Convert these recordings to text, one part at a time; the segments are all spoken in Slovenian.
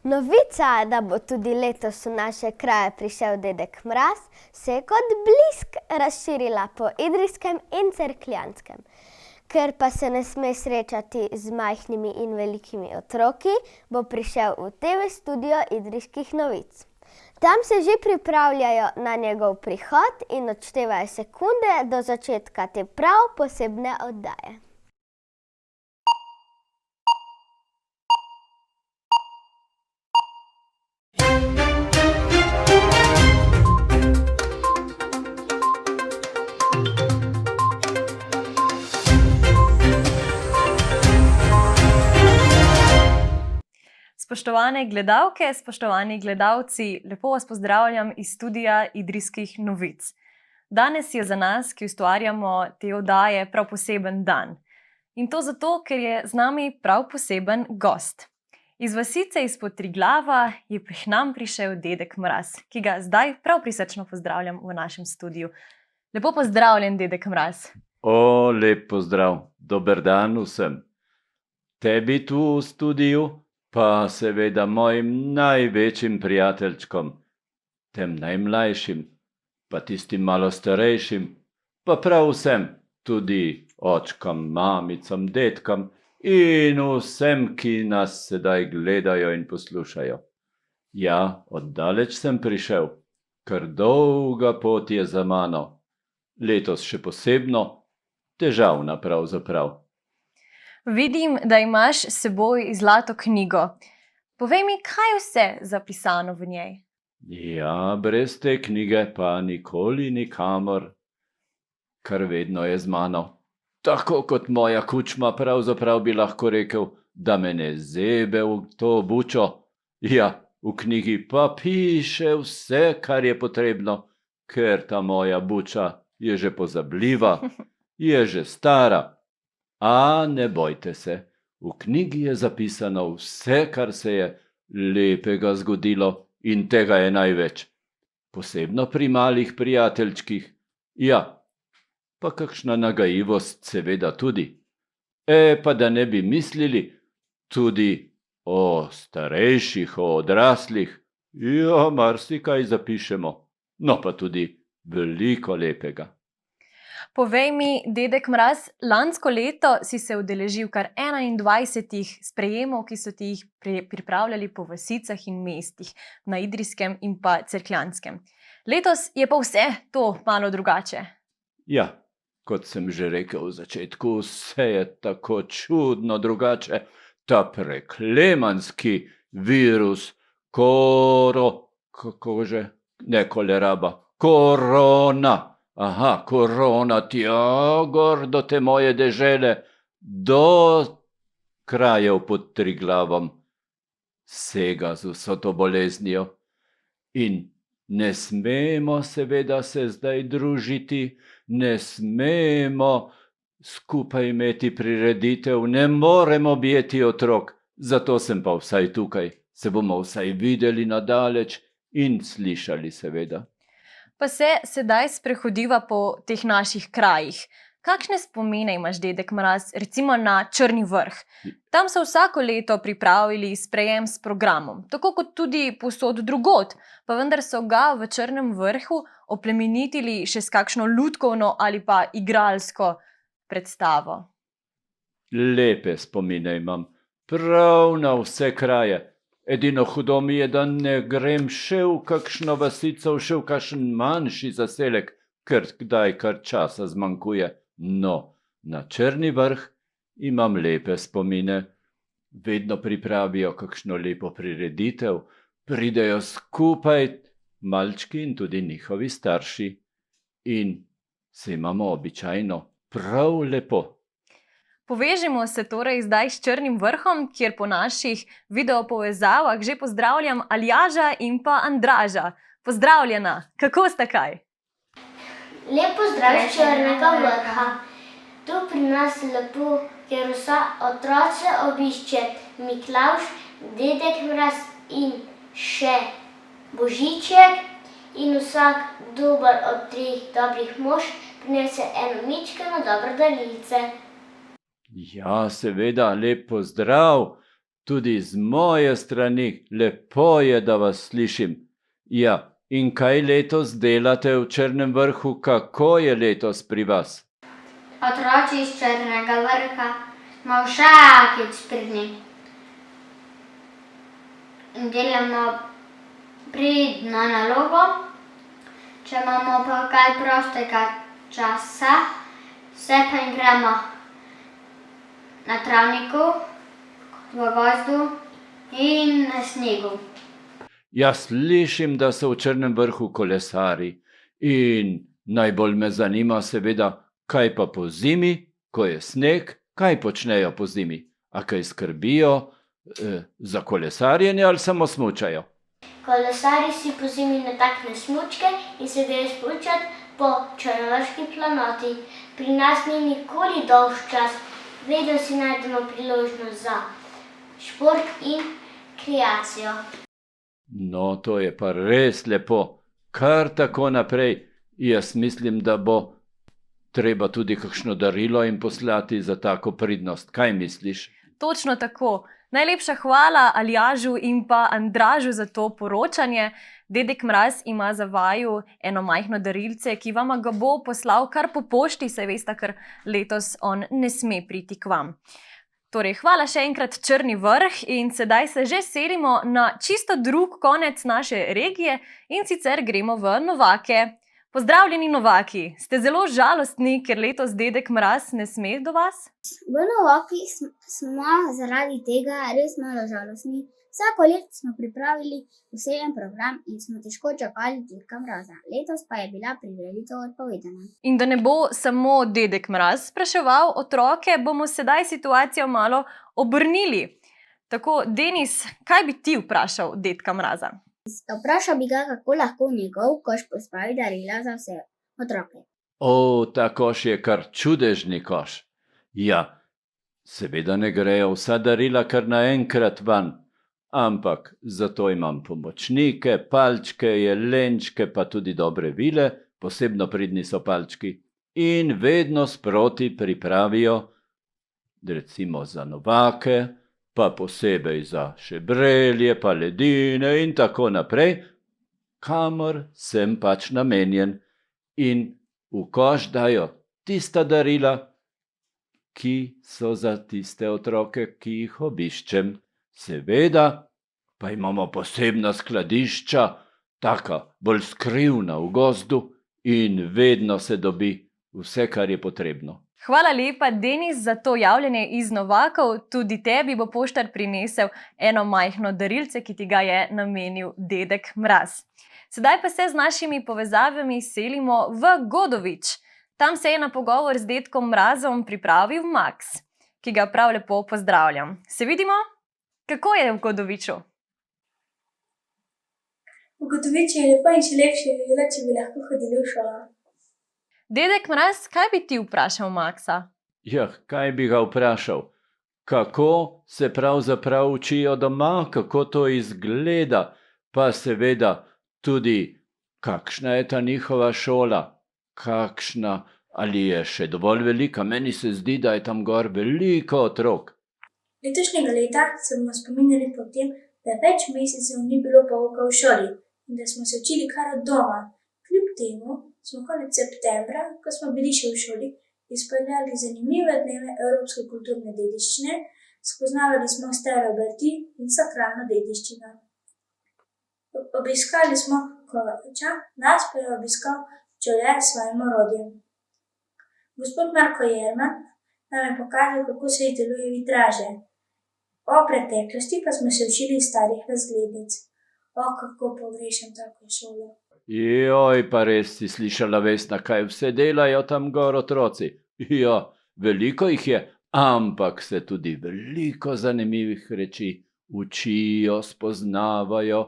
Novica, da bo tudi letos v naše kraje prišel dedek Mraz, se je kot blisk razširila po Idrijskem in Cerkljanskem. Ker pa se ne sme srečati z majhnimi in velikimi otroki, bo prišel v TV studio Idrijskih novic. Tam se že pripravljajo na njegov prihod in odštevajo sekunde do začetka te prav posebne oddaje. Spoštovane gledalke, spoštovani gledalci, lepo vas pozdravljam iz studia Idrijskih novic. Danes je za nas, ki ustvarjamo te oddaje, prav poseben dan. In to zato, ker je z nami prav poseben gost. Iz vasice izpod Triglava je k nam prišel dedek Mraz, ki ga zdaj prav prisrčno pozdravljam v našem studiu. Lepo pozdravljen, dedek Mraz. Lep pozdrav, dober dan vsem. Tebi tu v studiu, pa seveda mojim največjim prijateljčkom, tem najmlajšim, pa tistim malo starejšim, pa prav vsem, tudi očkom, mamicam, dedkam in vsem, ki nas sedaj gledajo in poslušajo. Ja, oddaleč sem prišel, kar dolga pot je za mano. Letos še posebno, težavna pravzaprav. Vidim, da imaš s seboj zlato knjigo. Povej mi, kaj vse zapisano v njej? Ja, brez te knjige pa nikoli nikamor, kar vedno je z mano. Tako kot moja kučma, pravzaprav bi lahko rekel, da me ne zebe v to bučo. Ja, v knjigi pa piše vse, kar je potrebno, ker ta moja buča je že pozabljiva, je že stara. A ne bojte se, v knjigi je zapisano vse, kar se je lepega zgodilo in tega je največ. Posebno pri malih prijateljčkih. Ja, pa kakšna nagajivost seveda tudi. Pa da ne bi mislili, tudi o starejših, o odraslih. Ja, marsikaj zapišemo, no pa tudi veliko lepega. Povej mi, dedek Mraz, lansko leto si se udeležil kar 21 sprejemov, ki so ti jih pripravljali po vasicah in mestih na Idrijskem in pa Cerkljanskem. Letos je pa vse to malo drugače. Ja, kot sem že rekel v začetku, vse je tako čudno drugače. Ta preklemanski virus, korona. Aha, korona, tja gor do te moje dežele, do krajev pod Triglavom, sega z vso to boleznijo. In ne smemo seveda se zdaj družiti, ne smemo skupaj imeti prireditev, ne moremo bijeti otrok, zato sem pa vsaj tukaj, se bomo vsaj videli na daleč in slišali seveda. Pa se sedaj sprehodiva po teh naših krajih. Kakšne spomine imaš, dedek Mraz, recimo na Črni vrh? Tam so vsako leto pripravili sprejem s programom, tako kot tudi povsod drugod, pa vendar so ga v Črnem vrhu oplemenitili še s kakšno lutkovno ali pa igralsko predstavo. Lepe spomine imam, prav na vse kraje. Edino hudo mi je, da ne grem še v kakšno vasico, še v kakšen manjši zaselek, ker kdaj kar časa zmanjkuje. No, na Črni vrh imam lepe spomine. Vedno pripravijo kakšno lepo prireditev, pridejo skupaj malčki in tudi njihovi starši. In se imamo običajno prav lepo. Povežimo se torej zdaj s Črnim vrhom, kjer po naših videopovezavah že pozdravljam Aljaža in pa Andraža. Pozdravljena, kako sta kaj? Lep pozdrav iz Črnega vrha. Tu pri nas lepo, ker vsa otroce obišče Miklavž, dedek Mraz in še Božiček. In vsak dober od 3 dobrih mož prinese eno mičkeno dobro darilce. Ja, seveda, lep pozdrav. Tudi z moje strani lepo je, da vas slišim. Ja, in kaj letos delate v Črnem vrhu? Kako je letos pri vas? Otroci iz Črnega vrha smo vsakič pridni. Delamo pridno nalogo. Če imamo pa kaj prostega časa, se pa igramo na travniku, v gozdu in na snegu. Jaz slišim, da so v Črnem vrhu kolesari in najbolj me zanima seveda, kaj pa po zimi, ko je sneg, kaj počnejo po zimi? A kaj skrbijo za kolesarjenje ali samo smučajo? Kolesari si po zimi natakne smučke in se grejo smučat po črnovrški planoti. Pri nas ni nikoli dolg čas, vedno si najdemo priložnost za šport in kreacijo. No, to je pa res lepo. Kar tako naprej. Jaz mislim, da bo treba tudi kakšno darilo jim poslati za tako pridnost. Kaj misliš? Točno tako. Najlepša hvala Aljažu in pa Andražu za to poročanje. Dedek Mraz ima za vaju eno majhno darilce, ki vama ga bo poslal kar po pošti, saj veste, ker letos on ne sme priti k vam. Torej, hvala še enkrat Črni vrh in sedaj se že selimo na čisto drug konec naše regije in sicer gremo v Novake. Pozdravljeni Novaki, ste zelo žalostni, ker letos dedek Mraz ne sme do vas? V Novakih smo zaradi tega res malo žalostni. Vsako leto smo pripravili poseben program in smo težko čakali dedka Mraza. Letos pa je bila prireditev odpovedana. In da ne bo samo dedek Mraz spraševal otroke, bomo sedaj situacijo malo obrnili. Tako, Denis, kaj bi ti vprašal dedka Mraza? Vprašal bi ga, kako lahko v njegov koš pospravi darila za vse otroke. Ta koš je kar čudežni koš. Ja, seveda ne grejo vsa darila kar naenkrat van, ampak zato imam pomočnike, palčke, jelenčke, pa tudi dobre vile, posebno pridni so palčki, in vedno sproti pripravijo, recimo za Novake, pa posebej za šebrelje, pa ledine in tako naprej, kamor sem pač namenjen. In v koš dajo tista darila, ki so za tiste otroke, ki jih obiščem. Seveda pa imamo posebna skladišča, taka bolj skrivna v gozdu in vedno se dobi vse, kar je potrebno. Hvala lepa, Denis, za to javljanje iz Novakov. Tudi tebi bo poštar prinesel eno majhno darilce, ki ti ga je namenil dedek Mraz. Sedaj pa se z našimi povezavami selimo v Godovič. Tam se je na pogovor z dedkom Mrazom pripravil Max, ki ga prav lepo pozdravljam. Se vidimo? Kako je v Godoviču? V Godoviču je lepo in še lepše bi bilo, če bi lahko hodili v šolo. Dedek Mraz, kaj bi ti vprašal Maxa? Ja, kaj bi ga vprašal? Kako se pravzaprav učijo doma, kako to izgleda, pa seveda tudi, kakšna je ta njihova šola, kakšna, ali je še dovolj velika. Meni se zdi, da je tam gor veliko otrok. Letošnjega leta se bomo spominjali po tem, da več mesecev ni bilo pouka v šoli in da smo se učili kar od doma. Kljub temu smo konec septembra, ko smo bili še v šoli, izpeljali zanimive dneve evropske kulturne dediščine, spoznavali smo stare obrti in sakralno dediščino. Obiskali smo Kovača, nas pa je obiskal Čole s svojim orodjem. Gospod Marko Jerman nam je pokazal, kako se izdeluje vitraže. O preteklosti pa smo se učili iz starih razglednic. Kako pogrešam tako šolo. Joj, pa res si slišala, Vesna, kaj vse delajo tam gor otroci. Ja, veliko jih je, ampak se tudi veliko zanimivih reči učijo, spoznavajo.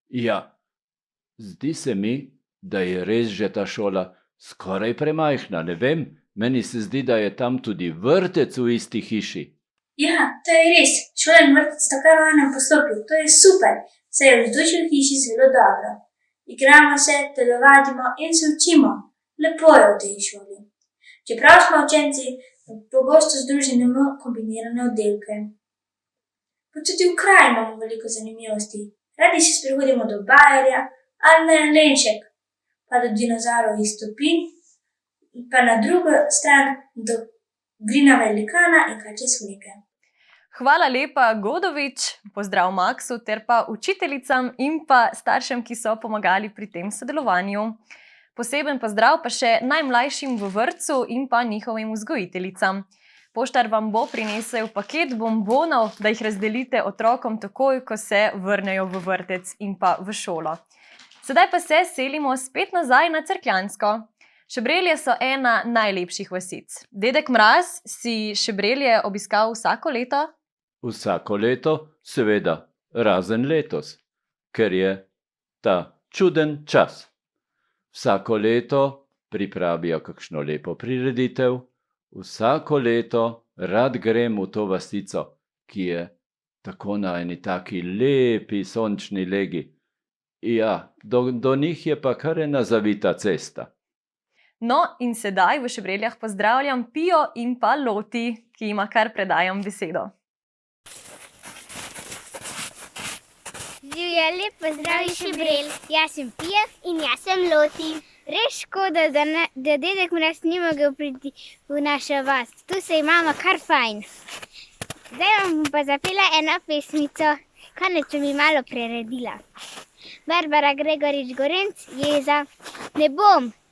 Ja, zdi se mi, da je res že ta šola skoraj premajhna, ne vem. Meni se zdi, da je tam tudi vrtec v isti hiši. Ja, to je res. Šola in vrtec sta kar v enem poslopju. To je super, saj je vzdušje v hiši zelo dobro. Igramo se, telovadimo in se učimo. Lepo je v tej šoli. Čeprav smo učenci, pogosto združimo kombinirane oddelke. Pa tudi v kraju imamo veliko zanimivosti. Radi se sprehodimo do Bajerja ali na Jelenšek, pa do dinozavrov iz Topin, pa na drugo stran do Grina Velikana in Kačje Smreke. Hvala lepa, Godovič, pozdrav Maksu ter pa učiteljicam in pa staršem, ki so pomagali pri tem sodelovanju. Poseben pozdrav pa še najmlajšim v vrtcu in pa njihovim vzgojiteljicam. Poštar vam bo prinesel paket bombonov, da jih razdelite otrokom takoj, ko se vrnejo v vrtec in pa v šolo. Sedaj pa se selimo spet nazaj na Cerkljansko. Šebrelje so ena najlepših vasic. Dedek Mraz si Šebrelje obiskal vsako leto? Vsako leto, seveda, razen letos, ker je ta čuden čas. Vsako leto pripravijo kakšno lepo prireditev, vsako leto rad grem v to vasico, ki je tako na eni taki lepi sončni legi. Ja, do njih je pa kar ena zavita cesta. No, in sedaj v Šebreljah pozdravljam Pijo in pa Loti, ki jima kar predajam besedo. Živja, lep pozdrav iz Šebrelj. Jaz sem Pija in jaz sem Loti. Res škoda, da dedek Mraz ni mogel priti v našo vas. Tu se imamo kar fajn. Zdaj vam bom pa zapela eno pesmico, konec sem ji malo preredila. Barbara Gregorič Gorenc, Jeza.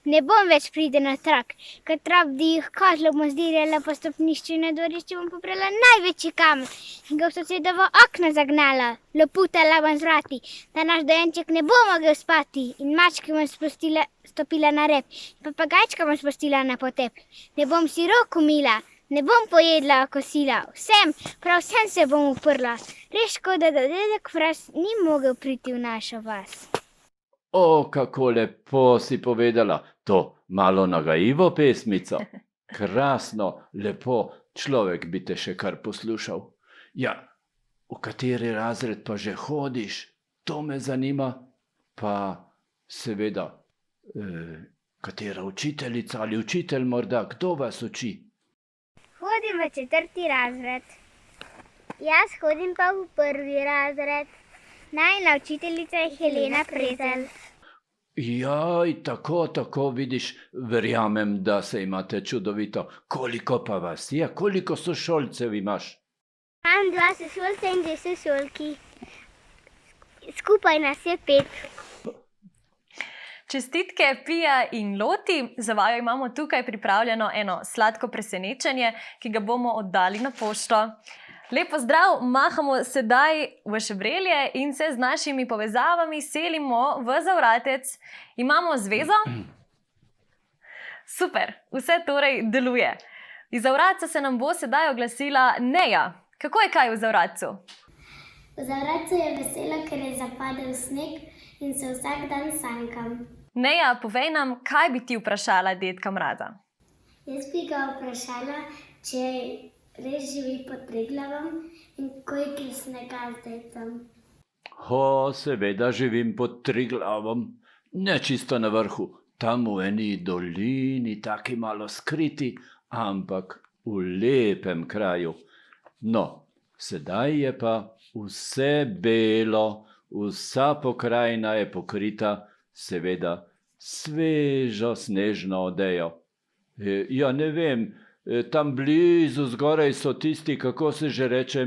Ne bom več priden otrok, kad trop dih kozlo bom zdirjala po stopnišču in na dvorišču bom pobrala največji kamen in ga v sosedovo okno zagnala, loputala bom z vrati, da naš dojenček ne bo mogel spati in mački bom stopila na rep, papagajčka bom spustila na potep. Ne bom si rok umila, ne bom pojedla kosila, prav vsem se bom uprla. Res škoda, da dedek Mraz ni mogel priti v našo vas. O, kako lepo si povedala, to malo nagajivo pesmico. Krasno, lepo, človek bi te še kar poslušal. Ja, v kateri razred pa že hodiš? To me zanima. Pa seveda, katera učiteljica ali učitelj morda, kdo vas uči? Hodim v 4. razred. Jaz hodim pa v 1. razred. Najina učiteljica je Helena Prezelj. Jaj, tako, vidiš, verjamem, da se imate čudovito. Koliko pa vas je? Koliko sošolcev imaš? Imam 2 sošolce in 2 sošolki. Skupaj nas je 5. Čestitke Pija in Loti. Za vaju imamo tukaj pripravljeno eno sladko presenečenje, ki ga bomo oddali na pošto. Lep pozdrav, mahamo sedaj v Šebrelje in se z našimi povezavami selimo v Zavratec. Imamo zvezo? Super, vse torej deluje. Iz Zavratca se nam bo sedaj oglasila Neja. Kako je kaj v Zavratcu? V Zavratcu je veselo, ker je zapadel sneg in se vsak dan sankam. Neja, povej nam, kaj bi ti vprašala dedka Mraza? Jaz bi ga vprašala, če res živi pod Triglavom in koliko je snega zdaj tam. Seveda živim pod Triglavom, ne čisto na vrhu, tam v eni dolini, taki malo skriti, ampak v lepem kraju. No, sedaj je pa vse belo, vsa pokrajina je pokrita, seveda, svežo snežno odejo. Ja, ne vem, tam blizu zgoraj so tisti, kako se že reče,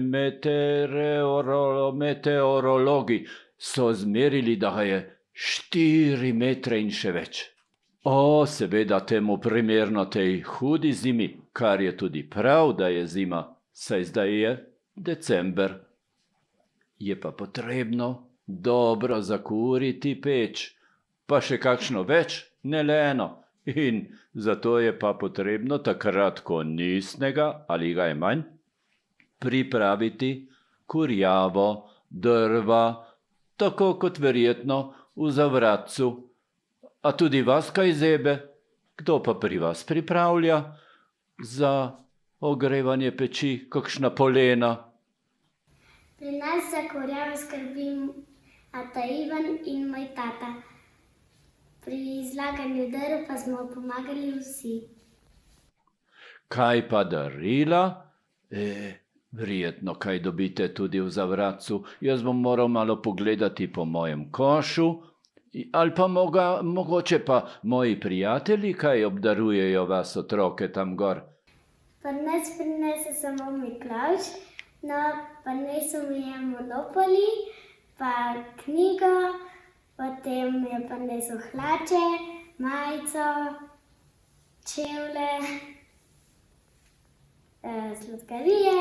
meteorologi, so zmerili, da je 4 metre in še več. Seveda temu primerno tej hudi zimi, kar je tudi prav, da je zima, saj zdaj je december. Je pa potrebno dobro zakuriti peč, pa še kakšno več, ne le eno. In zato je pa potrebno takrat, ko ni snega ali ga je manj, pripraviti kurjavo, drva, tako kot verjetno v Zavratcu. A tudi vas kaj zebe? Kdo pa pri vas pripravlja za ogrevanje peči, kakšna polena? Pri nas za kurjavo skrbim ata Ivan in moj tata. Pri zlaganju drv pa smo pomagali vsi. Kaj pa darila? Verjetno kaj dobite tudi v zavratcu. Jaz bom moral malo pogledati po mojem košu, ali pa mogoče pa moji prijatelji kaj obdarujejo vas otroke tam gor. Prinese samo Miklavž, no, prinesel mi je Monopoly, pa knjigo, potem je prinesel hlače, majico, čevlje, sladkarije,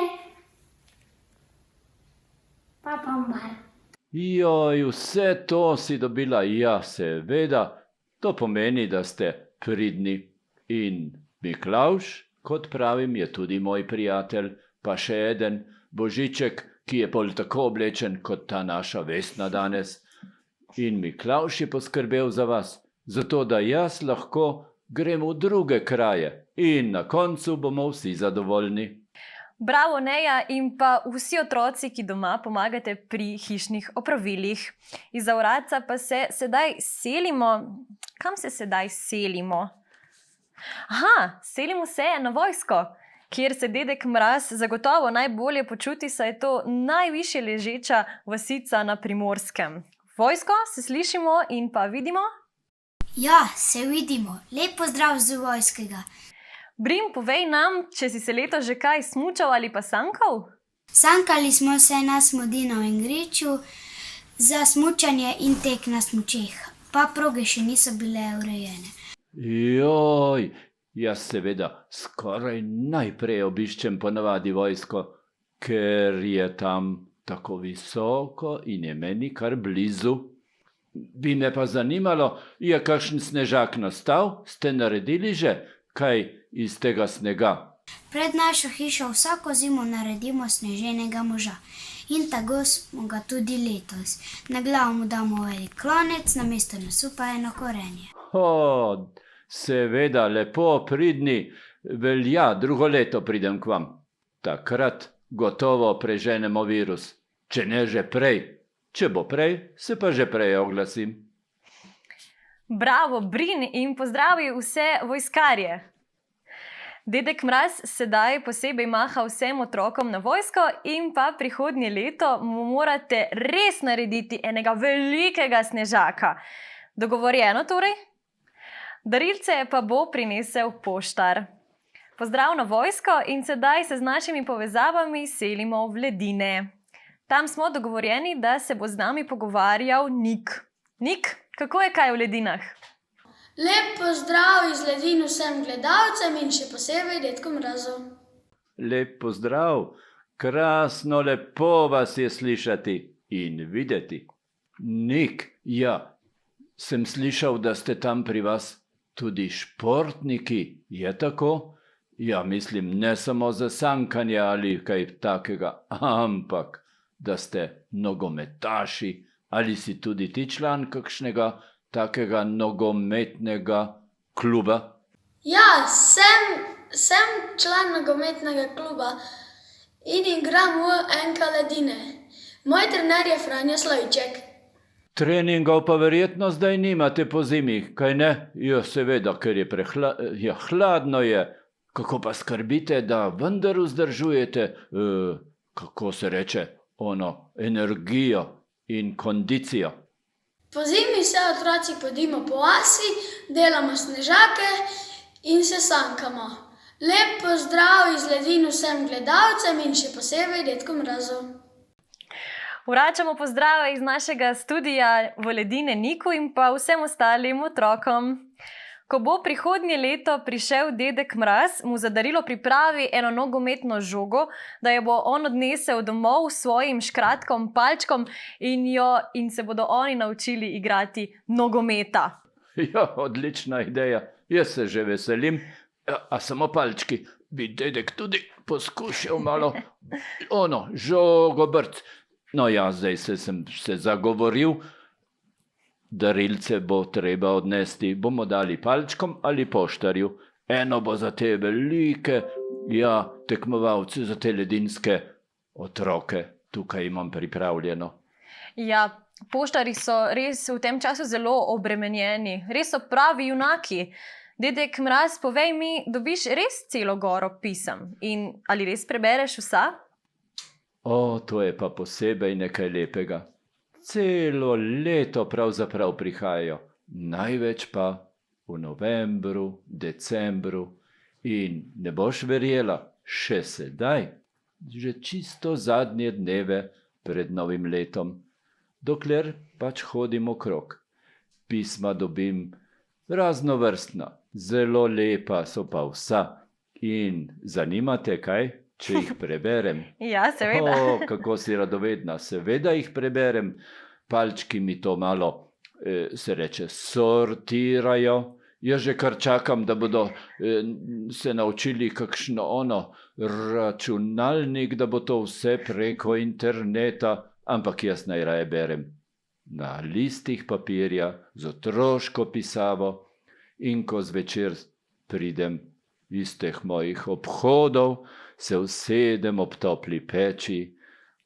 pa bombar. Joj, vse to si dobila, ja, seveda. To pomeni, da ste pridni. In Miklavž, kot pravim, je tudi moj prijatelj, pa še eden Božiček, ki je pol tako oblečen kot ta naša Vesna danes. In Miklavž je poskrbel za vas, zato da jaz lahko grem v druge kraje in na koncu bomo vsi zadovoljni. Bravo, Neja, in pa vsi otroci, ki doma pomagate pri hišnih opravilih. Iz zavratca pa se sedaj selimo. Kam se sedaj selimo? Aha, selimo se na vojsko, kjer se dedek Mraz zagotovo najbolje počuti, saj je to najvišje ležeča vasica na Primorskem. Vojsko, se slišimo in pa vidimo? Ja, se vidimo. Lep pozdrav z vojskega. Brim, povej nam, če si se letos že kaj smučal ali pa sankal? Sankali smo se na Smodinovem griču za smučanje in tek na smučeh, pa proge še niso bile urejene. Joj, jaz seveda skoraj najprej obiščem ponavadi vojsko, ker je tam tako visoko in je meni kar blizu. Bi me pa zanimalo, je kakšen snežak nastal? Ste naredili že kaj iz tega snega? Pred našo hišo vsako zimo naredimo sneženega moža in tako smo ga tudi letos. Na glavo mu damo velik klonec, namesto nosu pa eno korenje. Seveda, lepo, pridni. Velja, drugo leto pridem k vam. Takrat gotovo preženemo virus. Če ne že prej. Če bo prej, se pa že prej oglasim. Bravo, Brin, in pozdravi vse vojskarje. Dedek Mraz sedaj posebej maha vsem otrokom na vojsko in pa prihodnje leto mu morate res narediti enega velikega snežaka. Dogovorjeno torej? Darilce pa bo prinesel poštar. Pozdrav na vojsko in sedaj se z našimi povezavami selimo v Ledine. Tam smo dogovorjeni, da se bo z nami pogovarjal Nik. Nik, kako je kaj v Ledinah? Lep pozdrav iz Ledin vsem gledalcem in še posebej dedku Mrazu. Lep pozdrav, krasno lepo vas je slišati in videti. Nik, ja, sem slišal, da ste tam pri vas tudi športniki, je tako? Ja, mislim, ne samo za sankanje ali kaj takega, ampak da ste nogometaši, ali si tudi ti član kakšnega takega nogometnega kluba? Ja, sem član nogometnega kluba in igram v NK Ledine. Moj trener je Franjo Slojček. Treningov pa verjetno zdaj nimate po zimi, kaj ne? Ja, seveda, ker je hladno je. Kako pa skrbite, da vendar vzdržujete, kako se reče, energijo in kondicijo? Po zimi se otroci podimo po vasi, delamo snežake in se sankamo. Lep pozdrav iz Ledin vsem gledalcem in še posebej dedku Mrazu. Vračamo pozdrave iz našega studia v Ledine Niku in pa vsem ostalim otrokom. Ko bo prihodnje leto prišel dedek Mraz, mu za darilo pripravi eno nogometno žogo, da jo bo on odnesel domov s svojim škratkom, palčkom in se bodo oni naučili igrati nogometa. Ja, odlična ideja. Jaz se že veselim. A samo palčki, bi dedek tudi poskušal malo žogo brc. No ja, zdaj sem se zagovoril. Darilce bo treba odnesti, bomo dali palčkom ali poštarju. Eno bo za te velike, tekmovalce, za te ledinske otroke. Tukaj imam pripravljeno. Ja, poštarji so res v tem času zelo obremenjeni. Res so pravi junaki. Dedek Mraz, povej mi, dobiš res celo goro pisem? In ali res prebereš vsa? O, to je pa posebej nekaj lepega. Celo leto pravzaprav prihajajo, največ pa v novembru, decembru in ne boš verjela, še sedaj, že čisto zadnje dneve pred novim letom, dokler pač hodim okrog. Pisma dobim raznovrstna, zelo lepa so pa vsa. In zanima te kaj, če jih preberem? Ja, seveda. O, kako si radovedna, seveda jih preberem. Palčki mi to malo, se reče, sortirajo. Jaz že kar čakam, da bodo se naučili kakšno računalnik, da bo to vse preko interneta, ampak jaz najraje berem na listih papirja z otroško pisavo, in ko zvečer pridem iz teh mojih obhodov, se usedem ob topli peči,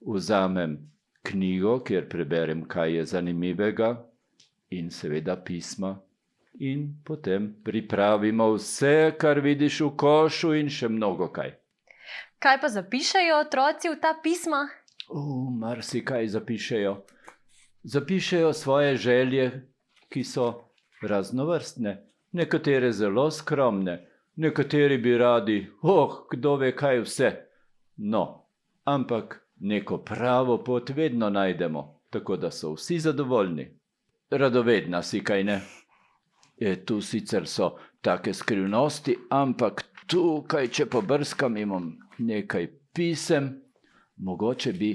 vzamem knjigo, kjer preberem, kaj je zanimivega, in seveda pisma. In potem pripravimo vse, kar vidiš v košu, in še mnogo kaj. Kaj pa zapišejo otroci v ta pisma? Marsikaj zapišejo. Zapišejo svoje želje, ki so raznovrstne. Nekatere zelo skromne, nekateri bi radi, kdo ve kaj vse. No, ampak neko pravo pot vedno najdemo, tako da so vsi zadovoljni. Radovedna si, kaj ne? Tu sicer so take skrivnosti, ampak tukaj, če pobrskam, imam nekaj pisem, mogoče bi.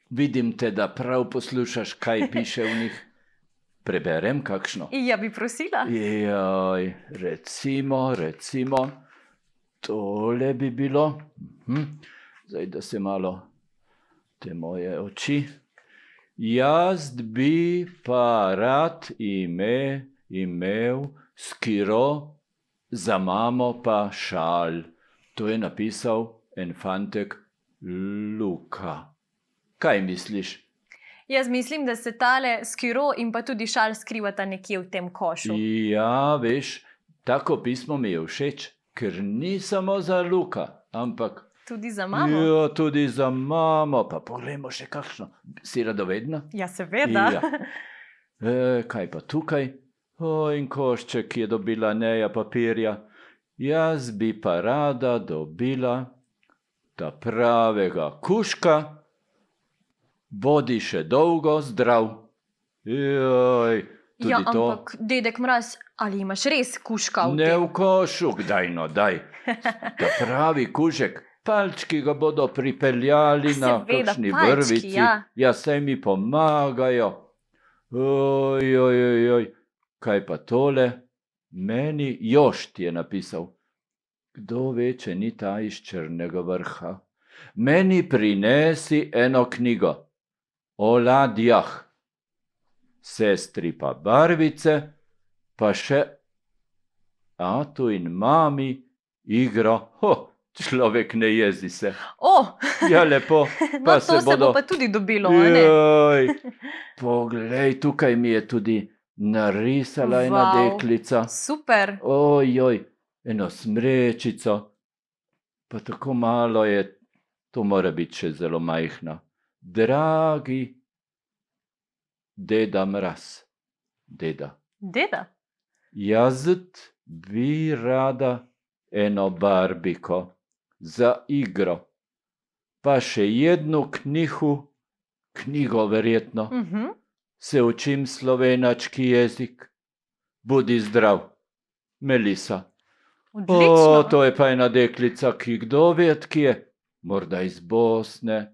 Vidim te, da prav poslušaš, kaj piše v njih. Preberem kakšno? Ja, bi prosila. Jaj, recimo, tole bi bilo. Zdaj, da se malo te moje oči. Jaz bi pa rad imel skiro, za mamo pa šal. To je napisal en fantek Luka. Kaj misliš? Jaz mislim, da se tale skiro in pa tudi šal skrivata nekje v tem košu. Ja, veš, tako pismo mi je všeč, ker ni samo za Luka, ampak tudi za mamo. Ja, tudi za mamo. Pa poglejmo še kakšno. Si radovedna? Ja, seveda. Ja. Kaj pa tukaj? In košček je dobila Neja papirja. Jaz bi pa rada dobila ta pravega kužka. Bodi še dolgo zdrav. Joj, tudi ja, to. Ampak, dedek Mraz, ali imaš res kužka v Ne tem? v košu, daj. Ta pravi kužek. Palčki ga bodo pripeljali na Seveda, kakšni palčki, vrvici. ja. Ja, saj mi pomagajo. Oj. Kaj pa tole? Meni Jošt je napisal. Kdo ve, če ni ta iz Črnega Vrha? Meni prinesi eno knjigo o ladjah, sestri pa barvice, pa še atu in mami igro. Človek ne jezi se. Ja, lepo. No, to se bo pa tudi dobilo, a ne? Joj, poglej, tukaj mi je tudi narisala ena deklica. Super. Ojoj, eno smrečico. Pa tako malo je, to mora biti še zelo majhna. Dragi deda Mraz. Deda. Jaz bi rada eno barbiko za igro. Pa še jednu knjigo verjetno. Se učim slovenački jezik. Budi zdrav, Melisa. Odlično. To je pa ena deklica, ki kdo ve, ki je, morda iz Bosne.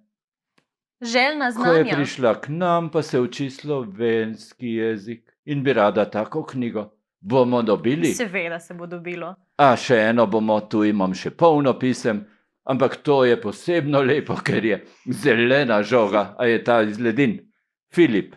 Željna Ko je znanja. prišla k nam, pa se uči slovenski jezik in bi rada tako knjigo. Bomo dobili? Seveda se bo dobilo. Še eno bomo, tu imam še polno pisem, ampak to je posebno lepo, ker je zelena žoga, a je ta iz ledin. Filip,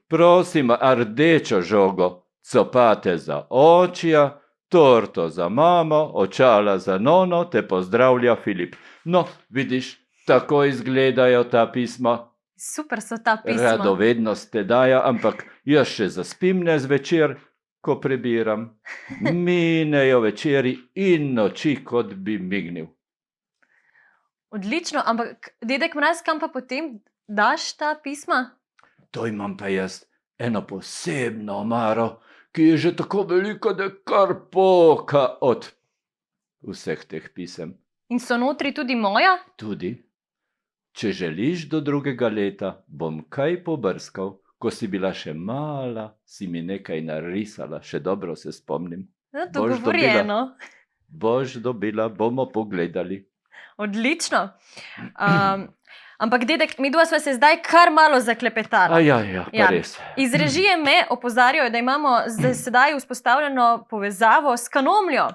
prosim, rdečo žogo, copate za očija, torto za mamo, očala za nono, te pozdravlja Filip. No, vidiš, tako izgledajo ta pisma. Super so ta pisma. Radovednost te daja, ampak jaz še zaspim ne zvečer, ko prebiram. Minejo večeri in noči, kot bi mignil. Odlično, ampak dedek Mraz, kam pa potem daš ta pisma? To imam pa jaz eno posebno omaro, ki je že tako velika, da kar poka od vseh teh pisem. In so notri tudi moja? Tudi, če želiš do drugega leta, bom kaj pobrskal. Ko si bila še mala, si mi nekaj narisala, še dobro se spomnim. No, Boš dogovorjeno. Boš dobila, bomo pogledali. Odlično. Ampak, dedek, midva sva se zdaj kar malo zaklepetala. Ja, pa Ja. res. Iz režije me opozarjajo, da imamo sedaj vzpostavljeno povezavo s Kanomljo.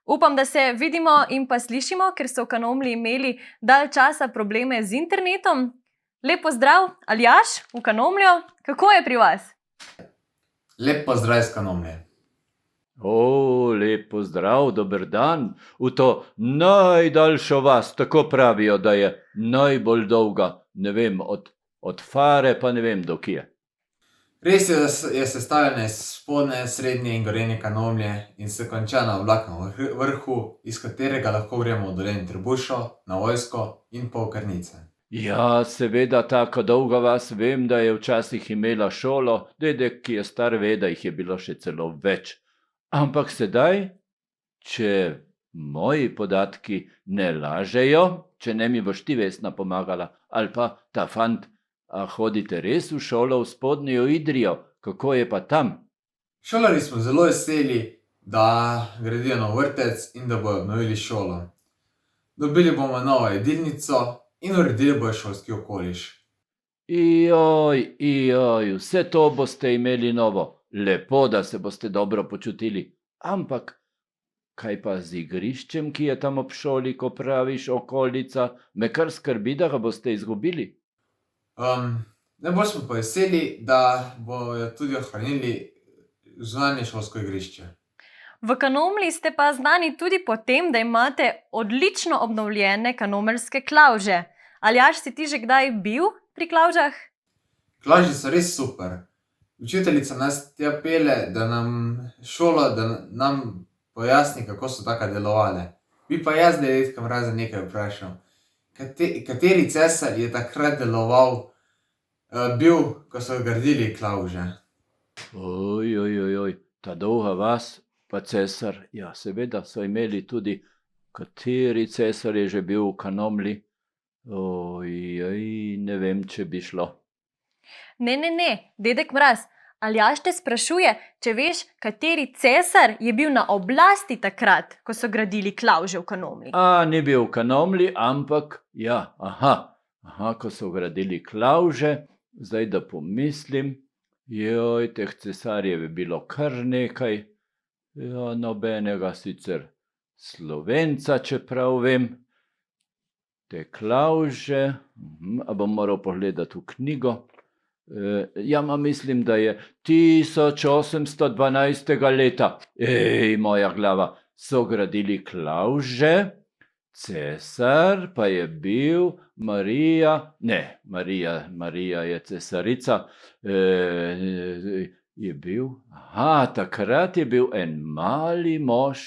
Upam, da se vidimo in pa slišimo, ker so v Kanomlji imeli dalj časa probleme z internetom. Lep pozdrav, Aljaž, v Kanomljo. Kako je pri vas? Lep pozdrav iz Kanomlje. Lep pozdrav, dober dan. V to najdaljšo vas, tako pravijo, da je najbolj dolga, ne vem, od Fare pa ne vem do kje. Res je, da je sestavljena iz spodnje, srednje in gornje Kanomlje in se konča na oblakem vrhu, iz katerega lahko gremo v dolino Trebušo, na Vojsko in pa v Krnice. Ja, seveda, tako dolga vas, vem, da je včasih imela šolo, dedek, ki je star, ve, da jih je bilo še celo več. Ampak sedaj, če moji podatki ne lažejo, če ne mi boš ti, Vesna, pomagala, ali pa ta fant, a hodite res v šolo v Spodnjo Idrijo, kako je pa tam? Šolarji smo zelo veseli, da gradijo nov vrtec in da bodo obnovili šolo. Dobili bomo novo jedilnico in uredili bojo šolski okoliš. Vse to boste imeli novo. Lepo, da se boste dobro počutili. Ampak, kaj pa z igriščem, ki je tam ob šoli, ko praviš okolica, me kar skrbi, da ga boste izgubili. Najbolj smo pa veseli, da bojo tudi ohranili zunanje šolsko igrišče. V Kanomlji ste pa znani tudi po tem, da imate odlično obnovljene kanomeljske klavže. Aljaž, si ti že kdaj bil pri klavžah? Klavži so res super. Učiteljica nas tja pele, da nam pojasni, kako so taka delovale. Bi pa jaz dedka Mraza nekaj vprašal. Kateri cesar je takrat bil, ko so gradili klavže? Ta dolga vas, pa cesar, ja, seveda so imeli tudi, kateri cesar je že bil v Kanomlji. Ne vem, če bi šlo. Ne, dedek Mraz, Aljaž te sprašuje, če veš, kateri cesar je bil na oblasti takrat, ko so gradili klavže v Kanomlji. Ni bil v Kanomlji, ampak, ja, ko so gradili klavže, zdaj da pomislim, teh cesarjev je bilo kar nekaj, nobenega sicer Slovenca, čeprav vem, te klavže, a bom moral pogledati v knjigo. Mislim, da je 1812. leta, moja glava, so gradili klavže, cesar pa je bil Marija je cesarica, takrat je bil en mali mož,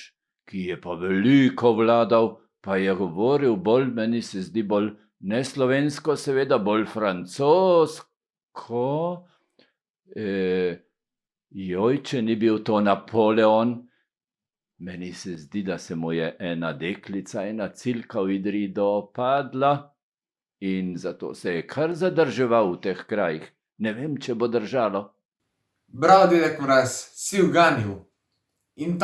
ki je pa veliko vladal, pa je govoril bolj, meni se zdi bolj neslovensko, seveda bolj francosko. Če ni bil to Napoleon, meni se zdi, da se mu je ena deklica, ena cilka v Idriji dopadla in zato se je kar zadrževal v teh krajih. Ne vem, če bo držalo. Bravo, dedek Mraz, si uganil. In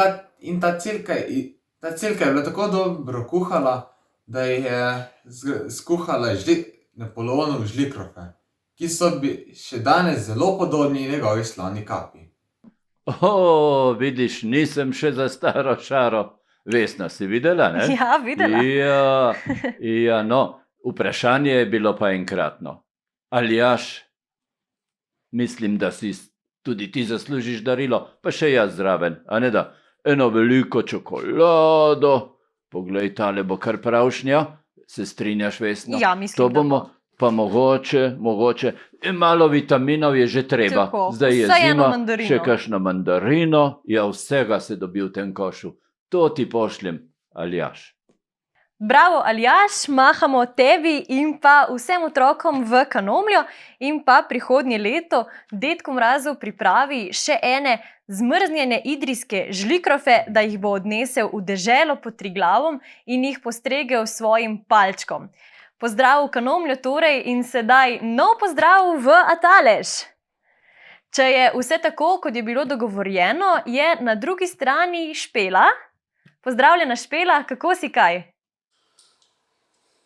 ta cilka je bila tako dobro kuhala, da je skuhala Napoleonov žlikrofe, ki so še danes zelo podobni njegovi slani kapi. Vidiš, nisem še za staro šaro. Vesna, si videla, ne? Ja, videla. Vprašanje je bilo pa enkratno. Aljaž, mislim, da si tudi ti zaslužiš darilo, pa še jaz zraven, a ne da? Eno veliko čokolado, poglej, tale bo kar pravšnja, se strinjaš, Vesna? Ja, mislim, to bomo, pa mogoče, malo vitaminov je že treba. Tako, Zdaj je vsaj eno zima, mandarino. še kakšno mandarino, vsega se dobi v tem košu. To ti pošljem, Aljaž. Bravo, Aljaž, mahamo tebi in pa vsem otrokom v Kanomlju in pa prihodnje leto Dedku Mrazu pripravi še ene zmrznjene idrijske žlikrofe, da jih bo odnesel v deželo pod Triglavom in jih postregel s svojim palčkom. Pozdrav v Kanomlju torej in sedaj nov pozdrav v Atalež. Če je vse tako, kot je bilo dogovorjeno, je na drugi strani Špela. Pozdravljena Špela, kako si kaj?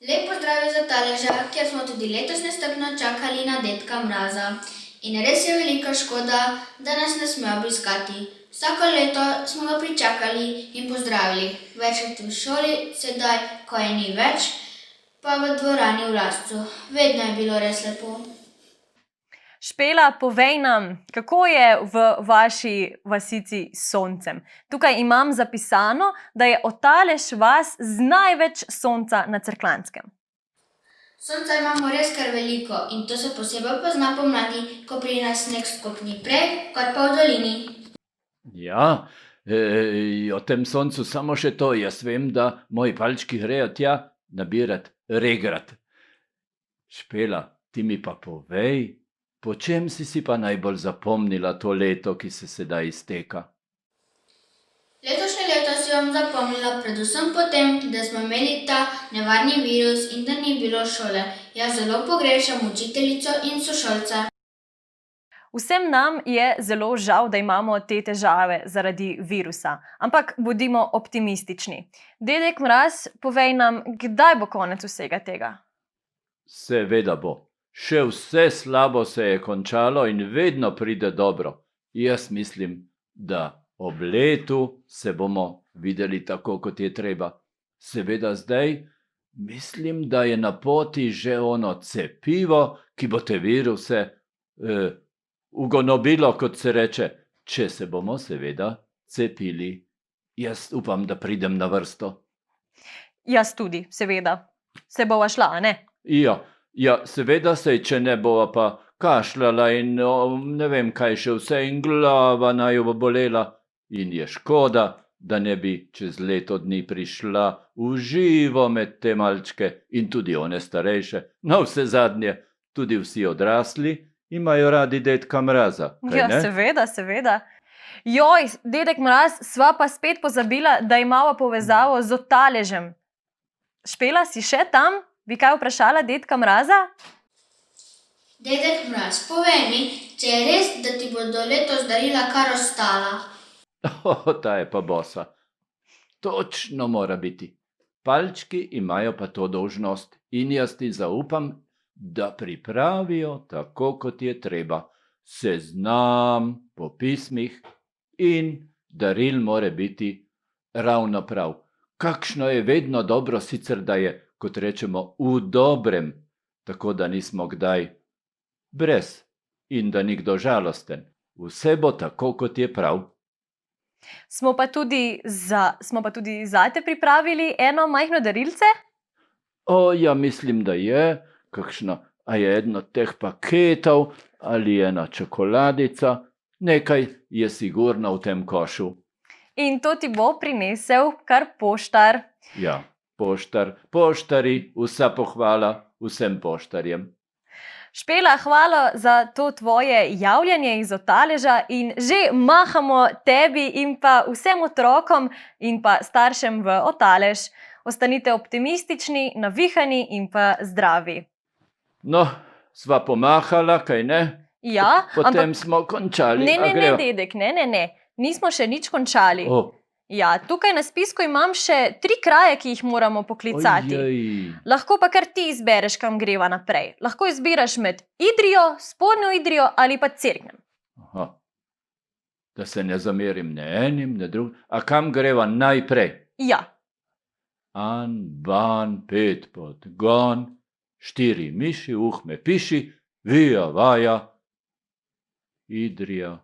Lep pozdrav iz Ataleža, kjer smo tudi letos nestrpno čakali na Dedka Mraza. In res je velika škoda, da nas ne sme obiskati. Vsako leto smo ga pričakali in pozdravili. Večkrat v šoli, sedaj, ko je ni več, pa v dvorani v Lascu. Vedno je bilo res lepo. Špela, povej nam, kako je v vaši vasici s soncem? Tukaj imam zapisano, da je Otalež vas z največ sonca na Cerkljanskem. Sonca imamo res kar veliko in to se posebej pozna pomladi, ko pri nas sneg skopni prej, kot pa v dolini. Ja, o tem soncu samo še to. Jaz vem, da moji palčki grejo tja nabirat regrat. Špela, ti mi pa povej, po čem si pa najbolj zapomnila to leto, ki se sedaj izteka? Letošnje leto si vam zapomnila predvsem po tem, da smo imeli ta nevarni virus in da ni bilo šole. Jaz zelo pogrešam učiteljico in sošolca. Vsem nam je zelo žal, da imamo te težave zaradi virusa, ampak bodimo optimistični. Dedek Mraz, povej nam, kdaj bo konec vsega tega? Seveda bo. Še vse slabo se je končalo in vedno pride dobro. Jaz mislim, da ob letu se bomo videli tako, kot je treba. Seveda zdaj mislim, da je na poti že ono cepivo, ki bo te viruse ugonobilo, kot se reče, če se bomo seveda cepili. Jaz upam, da pridem na vrsto. Jaz tudi, seveda. Se bova šla, a ne? Ja, seveda sej, če ne bova pa kašljala in ne vem kaj še vse in glava naj jo bo bolela. In je škoda, da ne bi čez leto dni prišla v živo med te malčke in tudi one starejše. No, vse zadnje, tudi vsi odrasli imajo radi Dedka Mraza, kaj ne? Ja, seveda. Joj, Dedek Mraz, sva pa spet pozabila, da imava povezavo z Otaležem. Špela, si še tam? Bi kaj vprašala Dedka Mraza? Dedek Mraz, povej mi, če je res, da ti bodo letos darila kar ostala. Ta je pa bosa. Točno mora biti. Palčki imajo pa to dolžnost in jaz ti zaupam, da pripravijo tako, kot je treba. Seznam po pismih in daril more biti ravno prav. Kakšno je vedno dobro, sicer da je, kot rečemo, v dobrem, tako da nismo kdaj brez in da ni kdo žalosten. Vse bo tako, kot je prav. Smo pa tudi zate pripravili eno majhno darilce? Ja, mislim, da je. A je eno od teh paketov ali ena čokoladica. Nekaj je sigurno v tem košu. In to ti bo prinesel kar poštar. Ja, poštari, vsa pohvala vsem poštarjem. Špela, hvala za to tvoje javljanje iz Otaleža in že mahamo tebi in pa vsem otrokom in pa staršem v Otalež. Ostanite optimistični, navihani in pa zdravi. No, sva pomahala, kaj ne? Ja, Potem smo končali. Ne, dedek, ne. Nismo še nič končali. Ja, tukaj na spisku imam še 3 kraje, ki jih moramo poklicati. Lahko pa kar ti izbereš, kam greva naprej. Lahko izbiraš med Idrijo, Spodnjo Idrijo ali pa Cerknem. Aha. Da se ne zamerim ne enim, ne drugim. A kam greva najprej? Ja. An, ban, 5 podgon, 4 miši, me piši, vija, vaja, Idrija,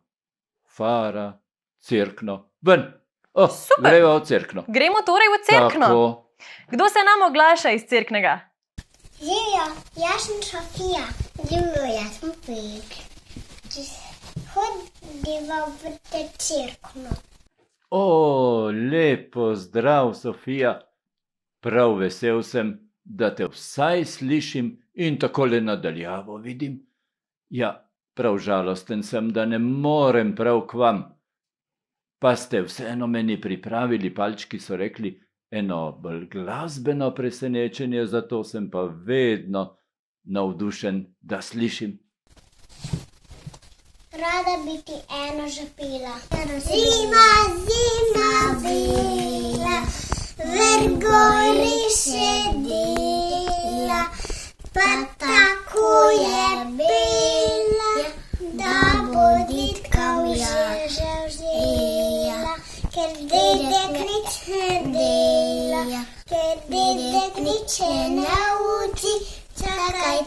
Fara, Cerkno, ven. Super. Greva v Cerkno. Gremo torej v Cerkno. Tako. Kdo se nam oglaša iz Cerknega? Živijo, jaz sem Sofija. Živijo, jaz sem Pek. Hodiva v te Cerkno. Lep pozdrav, Sofija. Prav vesel sem, da te vsaj slišim in takole nadaljavo vidim. Ja, prav žalosten sem, da ne morem prav k vam. Pa ste vseeno meni pripravili, palčki so rekli, eno bolj glasbeno presenečenje, zato sem pa vedno navdušen, da slišim. Rada bi ti eno žepela. Zima, zima bila, vergori še dela, pa tako je bila, da bo ditka že vzela, ker dedek nič ne dela, ker dedek nič ne nauči, čakaj,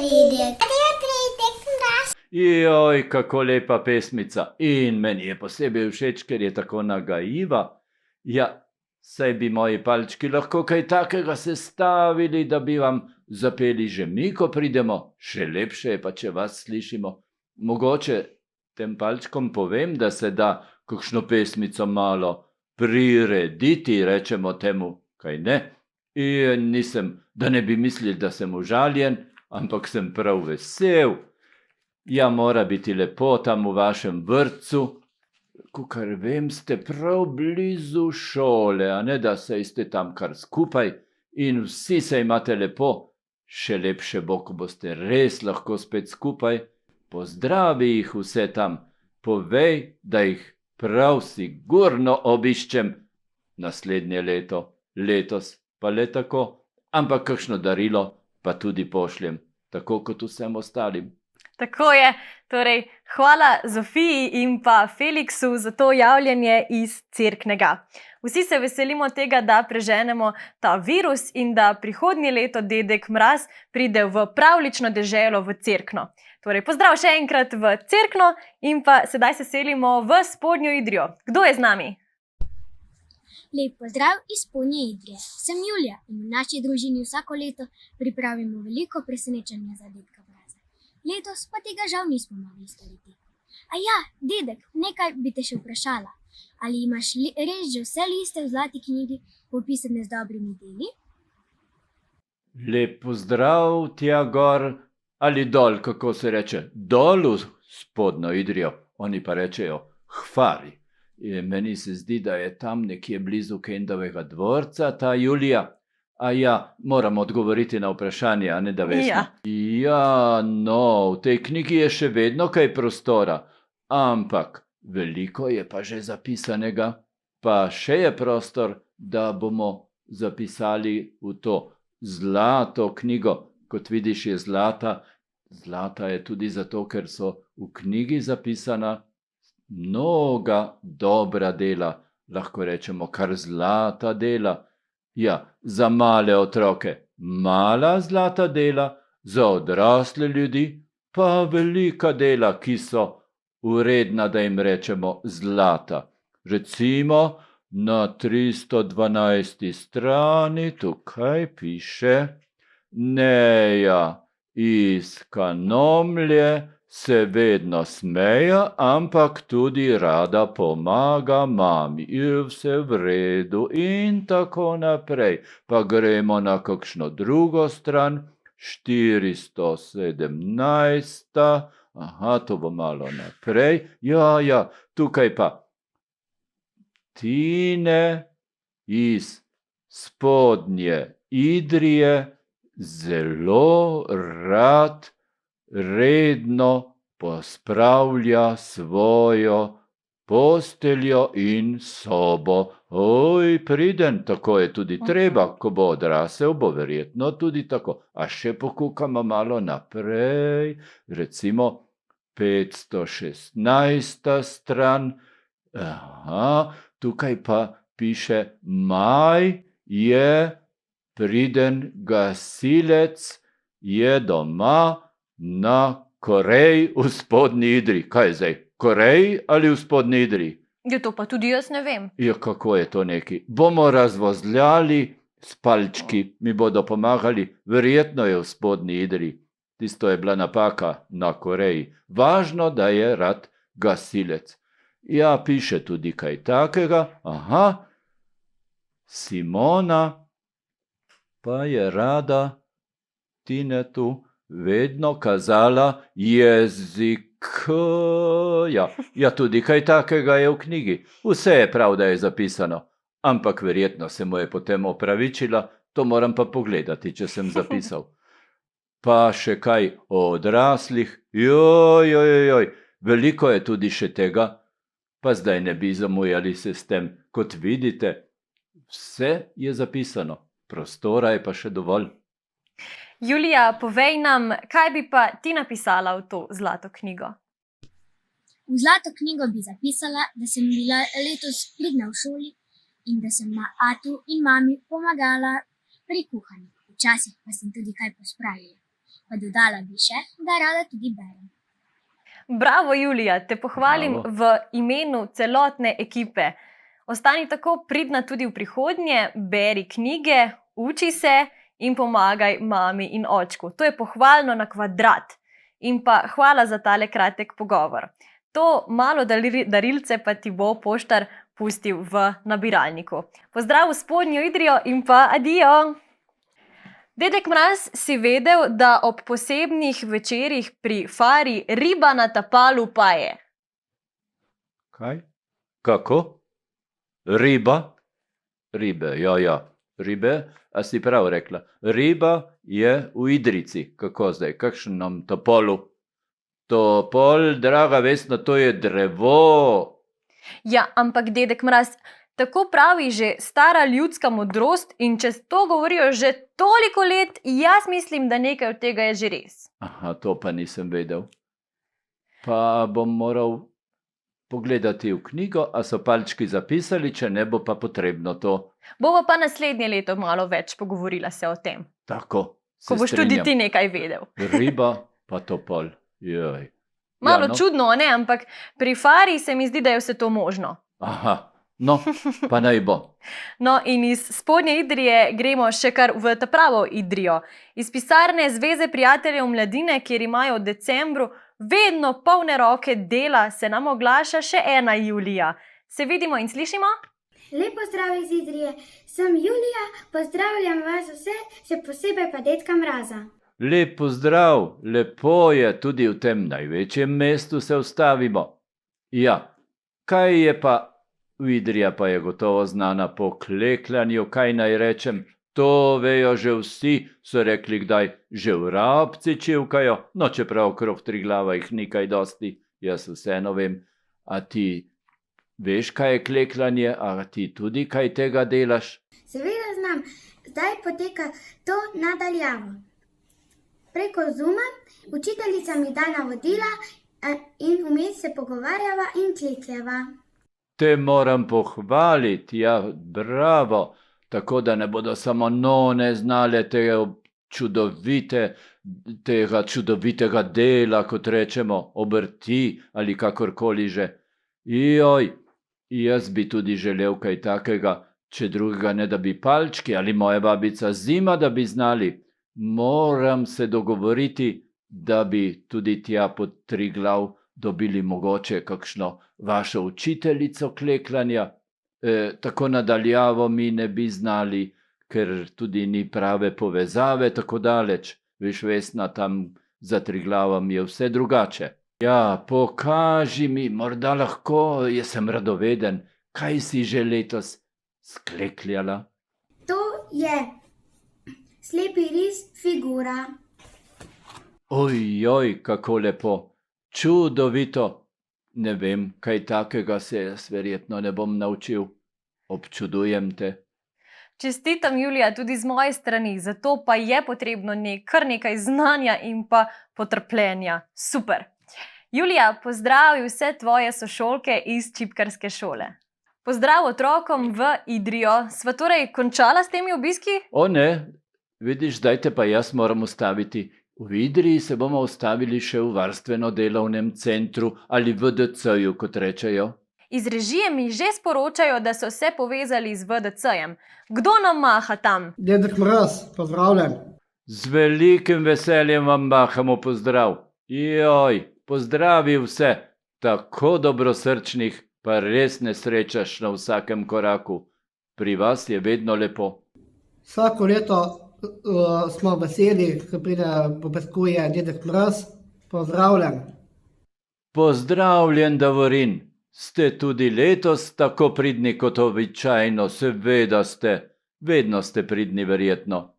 dedek. Dedek nas. Joj, kako lepa pesmica. In meni je posebej všeč, ker je tako nagajiva. Ja, saj bi moji palčki lahko kaj takega sestavili, da bi vam zapeli že mi, ko pridemo. Še lepše je pa, če vas slišimo. Mogoče tem palčkom povem, da se da kakšno pesmico malo prirediti, rečemo temu, kaj ne. In nisem, da ne bi mislili, da sem užaljen, ampak sem prav vesel. Ja, mora biti lepo tam v vašem vrtcu, kakor vem, ste prav blizu šole, a ne, da saj ste tam kar skupaj in vsi se imate lepo. Še lepše bo, ko boste res lahko spet skupaj. Pozdravi jih vse tam, povej, da jih prav sigurno obiščem naslednje leto, letos pa le tako, ampak kakšno darilo pa tudi pošljem, tako kot vsem ostalim. Tako je, torej hvala Zofiji in pa Feliksu za to javljanje iz Cerknega. Vsi se veselimo tega, da preženemo ta virus in da prihodnje leto dedek Mraz pride v pravlično deželo v Cerkno. Torej pozdrav še enkrat v Cerkno in pa sedaj se selimo v Spodnjo Idrijo. Kdo je z nami? Lep pozdrav iz Spodnje Idrije. Sem Julija in v naši družini vsako leto pripravimo veliko presenečenja za dedka Mraza. Letos pa tega žal nismo mogli storiti. A ja, dedek, nekaj bi te še vprašala. Ali imaš res že vse liste v zlati knjigi popisane z dobrimi deli? Lep pozdrav tja gor ali dol, kako se reče, dol v Spodnjo Idrijo. Oni pa rečejo Hvari. Meni se zdi, da je tam nekje blizu Kendovega dvorca ta Julija. A ja, moram odgovoriti na vprašanje, a ne da Vesna. Ja. Ja, no, v tej knjigi je še vedno kaj prostora, ampak veliko je pa že zapisanega, pa še je prostor, da bomo zapisali v to zlato knjigo. Kot vidiš, je zlata. Zlata je tudi zato, ker so v knjigi zapisana mnoga dobra dela, lahko rečemo kar zlata dela. Ja, za male otroke mala zlata dela, za odrasle ljudi pa velika dela, ki so vredna, da jim rečemo zlata. Recimo na 312. strani tukaj piše: Neja iz Kanomlje se vedno smeja, ampak tudi rada pomaga mami. Je vse v redu in tako naprej. Pa gremo na kakšno drugo stran, 417. Aha, to bo malo naprej. Ja, tukaj pa. Tine iz Spodnje Idrije zelo rad redno pospravlja svojo posteljo in sobo. Oj, priden, tako je tudi treba, ko bo odrasel, bo verjetno tudi tako. A še pokukamo malo naprej, recimo 516. stran. Aha, tukaj pa piše: Maj je priden gasilec, je doma na Koreji v Spodnji Idriji. Kaj je zdaj, Koreji ali v Spodnji Idriji? Ja, to pa tudi jaz ne vem. Ja, kako je to neki? Bomo razvozljali s palčki, mi bodo pomagali, verjetno je v Spodnji Idriji. Tisto je bila napaka na Koreji. Važno, da je rad gasilec. Ja, piše tudi kaj takega. Aha, Simona pa je Rada Tinetu vedno kazala jezik. Ja, tudi kaj takega je v knjigi. Vse je prav, da je zapisano, ampak verjetno se mu je potem opravičila, to moram pa pogledati, če sem zapisal. Pa še kaj o odraslih, joj, veliko je tudi še tega, pa zdaj ne bi zamujali se s tem. Kot vidite, vse je zapisano, prostora je pa še dovolj. Julija, povej nam, kaj bi pa ti napisala v to zlato knjigo? V zlato knjigo bi zapisala, da sem bila letos pridna v šoli in da sem atu in mami pomagala pri kuhanju. Včasih pa sem tudi kaj pospravila. Pa dodala bi še, da rada tudi berem. Bravo, Julija, te pohvalim v imenu celotne ekipe. Ostani tako pridna tudi v prihodnje, beri knjige, uči se in pomagaj mami in očku. To je pohvalno na kvadrat. In pa hvala za tale kratek pogovor. To malo darilce pa ti bo poštar pustil v nabiralniku. Pozdrav v Spodnjo Idrijo in pa adijo! Dedek Mraz, si vedel, da ob posebnih večerih pri Fari riba na tapalu paje? Kaj? Kako? Riba? Ribe, ja. Ribe? A si prav rekla? Riba je v Idrici. Kako zdaj? Kakšen nam topolu? Topol, draga Vesna, to je drevo. Ja, ampak Dedek Mraz, tako pravi že stara ljudska modrost in če to govorijo že toliko let, jaz mislim, da nekaj od tega je že res. Aha, to pa nisem vedel. Pa bom moral pogledati v knjigo, a so palčki zapisali, če ne bo pa potrebno to. Bova pa naslednje leto malo več pogovorila se o tem. Tako, ko boš tudi ti nekaj vedel. Riba pa topol. Joj. Malo čudno, ne? Ampak pri Fari se mi zdi, da je vse to možno. Aha, no, pa naj bo. No, in iz Spodnje Idrije gremo še kar v ta pravo Idrijo. Iz pisarne Zveze prijateljev mladine, kjer imajo v decembru vedno polne roke dela, se nam oglaša še ena Julija. Se vidimo in slišimo? Lep pozdrav iz Idrije, sem Julija, pozdravljam vas vse, še posebej pa dedka Mraza. Lep pozdrav, lepo je, tudi v tem največjem mestu se ustavimo. Ja, kaj je pa, Idrija pa je gotovo znana po klekljanju, kaj naj rečem, to vejo že vsi, so rekli kdaj, že vrabci čivkajo, no čeprav okrog Triglava jih ni kaj dosti, jaz vseeno vem, a ti veš, kaj je klekljanje, a ti tudi kaj tega delaš? Seveda znam, zdaj poteka to nadaljavo. Preko Zuma učiteljica mi da navodila in vmes se pogovarjava in klikljava. Te moram pohvaliti, ja, bravo, tako da ne bodo samo none znale tega čudovitega dela, kot rečemo, obrti ali kakorkoli že. Joj, jaz bi tudi želel kaj takega, če drugega ne da bi palčki ali moja babica Zima, da bi znali. Moram se dogovoriti, da bi tudi tja pod Triglav dobili mogoče kakšno vašo učiteljico klekljanja. Tako nadaljavo mi ne bi znali, ker tudi ni prave povezave tako daleč. Veš, Vesna, tam za Triglavom je vse drugače. Ja, pokaži mi, morda lahko, jaz sem radoveden, kaj si že letos sklekljala? To je slepi ris figura. Ojoj, kako lepo, čudovito. Ne vem, kaj takega se jaz verjetno ne bom naučil. Občudujem te. Čestitam, Julija, tudi z moje strani, zato pa je potrebno kar nekaj znanja in pa potrpljenja. Super. Julija, pozdravi vse tvoje sošolke iz čipkarske šole. Pozdrav otrokom v Idrijo. Sva torej končala s temi obiski? O ne, vidiš, zdaj te pa jaz moram ustaviti. V Idriji se bomo ustavili še v varstveno-delovnem centru ali VDC-ju, kot rečejo. Iz režije mi že sporočajo, da so se povezali z VDC-jem. Kdo nam maha tam? Dedek Mraz, pozdravljen. Z velikim veseljem vam mahamo pozdrav. Joj, pozdravi vse, tako dobrosrčnih, pa res ne srečaš na vsakem koraku. Pri vas je vedno lepo. Vsako leto Smo veseli, ko pride popiskuje dedek Mraz. Pozdravljen. Pozdravljen, Davorin. Ste tudi letos tako pridni kot običajno, seveda ste. Vedno ste pridni, verjetno.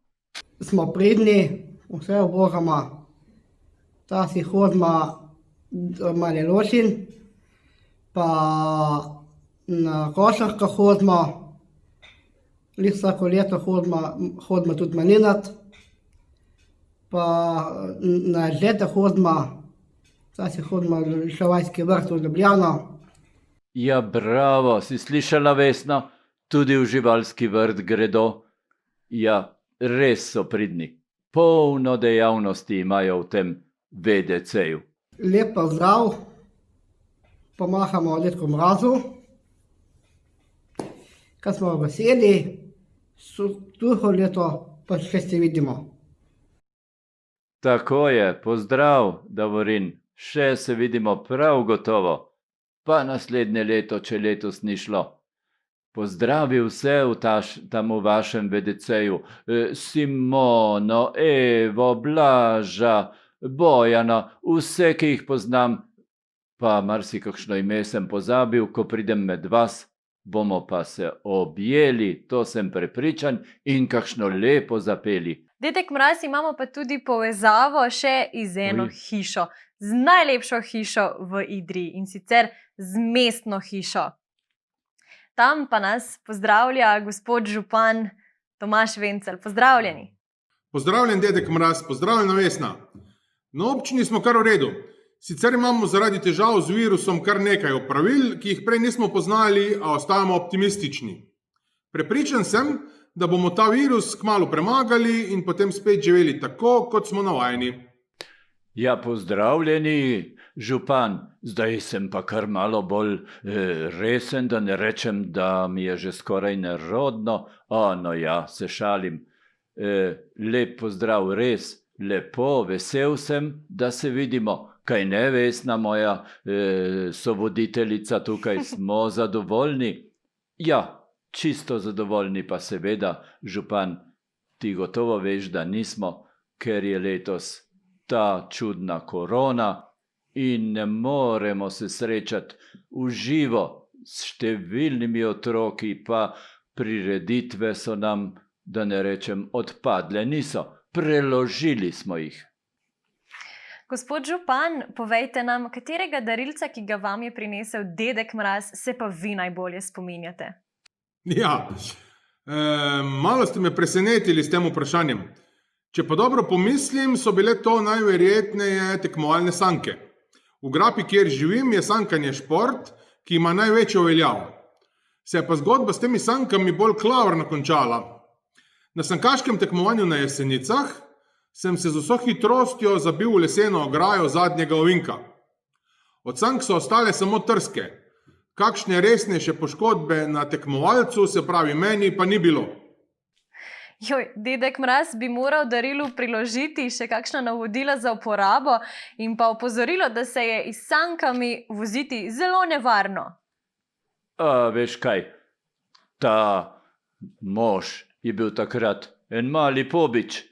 Smo pridni, vse obogama. Ta si hodimo malo ločin, pa na košarko hodimo. Vsako leto hodimo tudi maninat, pa na žlete hodimo. Včasih hodimo v Šalajski vrt v Ljubljano. Ja, bravo, si slišala, Vesna? Tudi v živalski vrt gredo. Ja, res so pridni. Polno dejavnosti imajo v tem VDC-ju. Lep pozdrav, pomahamo Dedku Mrazu. Ko smo veseli, drugo leto pa še se vidimo. Tako je, pozdrav, Davorin. Še se vidimo prav gotovo. Pa naslednje leto, če letos ni šlo. Pozdravi vse tam v vašem VDC-ju. Simono, Evo, Blaža, Bojana, vse, ki jih poznam. Pa marsikakšno ime sem pozabil, ko pridem med vas. Bomo pa se objeli, to sem prepričan, in kakšno lepo zapeli. Dedek Mraz, imamo pa tudi povezavo še z eno hišo, z najlepšo hišo v Idriji, in sicer z mestno hišo. Tam pa nas pozdravlja gospod župan Tomaž Vencelj. Pozdravljeni. Pozdravljen, dedek Mraz, pozdravljena, Vesna. Na občini smo kar v redu. Sicer imamo zaradi težav z virusom kar nekaj opravil, ki jih prej nismo poznali, a ostajamo optimistični. Prepričan sem, da bomo ta virus kmalu premagali in potem spet živeli tako, kot smo navajeni. Ja, pozdravljeni, župan. Zdaj sem pa kar malo bolj resen, da ne rečem, da mi je že skoraj nerodno. No ja, se šalim. Lep pozdrav, res. Lepo, vesel sem, da se vidimo. Kaj ne, Vesna, moja sovoditeljica, tukaj smo zadovoljni? Ja, čisto zadovoljni, pa seveda, župan, ti gotovo veš, da nismo, ker je letos ta čudna korona in ne moremo se srečati v živo s številnimi otroki, pa prireditve so nam, da ne rečem, odpadle. Niso, preložili smo jih. Gospod župan, povejte nam, katerega darilca, ki ga vam je prinesel dedek Mraz, se pa vi najbolje spominjate? Ja, malo ste me presenetili s tem vprašanjem. Če pa dobro pomislim, so bile to najverjetneje tekmovalne sanke. V grapi, kjer živim, je sankanje šport, ki ima največjo veljavo. Se je pa zgodba s temi sankami bolj klavrno končala. Na sankaškem tekmovanju na Jesenicah sem se z vso hitrostjo zabil v leseno ograjo zadnjega ovinka. Od sank so ostale samo trske. Kakšne resnejše poškodbe na tekmovalcu, se pravi meni, pa ni bilo. Joj, dedek Mraz bi moral darilu priložiti še kakšna navodila za uporabo in pa opozorilo, da se je s sankami voziti zelo nevarno. Veš kaj, ta mož je bil takrat en mali pobič,